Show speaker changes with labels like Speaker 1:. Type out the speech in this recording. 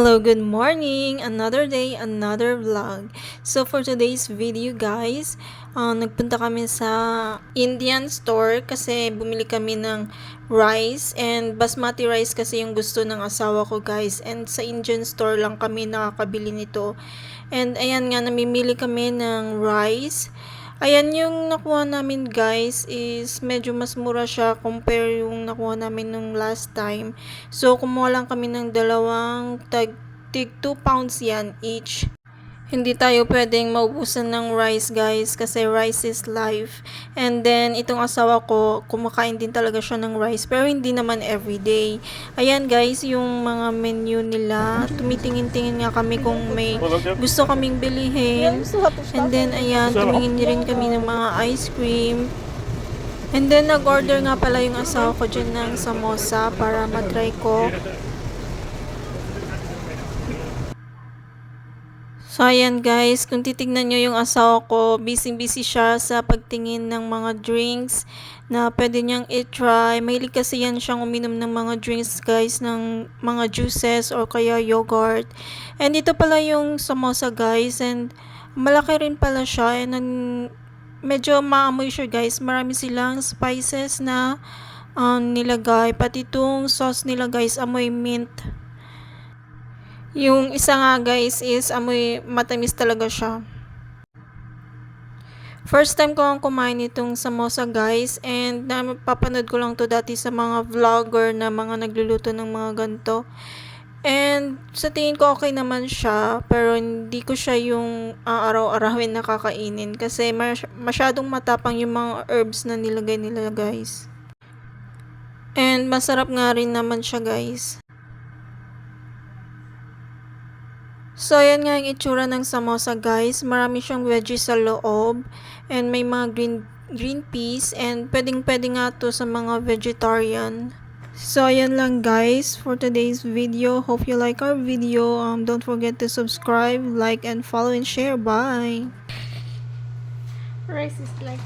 Speaker 1: Hello, good morning! Another day, another vlog. So for today's video guys, nagpunta kami sa Indian store kasi bumili kami ng rice and basmati rice kasi yung gusto ng asawa ko guys. And sa Indian store lang kami nakakabili nito. And ayan nga, namimili kami ng rice. Ayan, yung nakuha namin guys is medyo mas mura siya compare yung nakuha namin nung last time. So, kumuha lang kami ng dalawang tig 2 pounds yan each. Hindi tayo pwedeng maubusan ng rice guys kasi rice is life. And then itong asawa ko kumakain din talaga siya ng rice pero hindi naman everyday. Ayan guys yung mga menu nila. Tumitingin-tingin nga kami kung may gusto kaming bilihin. And then ayan tumingin rin kami ng mga ice cream. And then nag-order nga pala yung asawa ko dyan ng samosa para matry ko. So, ayan guys, kung titignan nyo yung asawa ko, busy-busy siya sa pagtingin ng mga drinks na pwede niyang i-try. Mahilig kasi yan siyang uminom ng mga drinks guys, ng mga juices or kaya yogurt. And ito pala yung samosa guys, and malaki rin pala siya, and medyo maamoy siya guys. Marami silang spices na nilagay, pati itong sauce nila guys, amoy mint. Yung isa nga guys is amoy matamis talaga siya. First time ko ang kumain itong samosa guys, and napapanood ko lang to dati sa mga vlogger na mga nagluluto ng mga ganito. And sa tingin ko okay naman siya, pero hindi ko siya yung araw-arawin na kakainin kasi masyadong matapang yung mga herbs na nilagay nila guys. And masarap nga rin naman siya guys. So, ayan nga yung itsura ng samosa guys. Marami siyang veggies sa loob. And may mga green peas. And pwedeng-pwede nga to sa mga vegetarian. So, ayan lang guys for today's video. Hope you like our video. Don't forget to subscribe, like, and follow, and share. Bye!
Speaker 2: Rice is like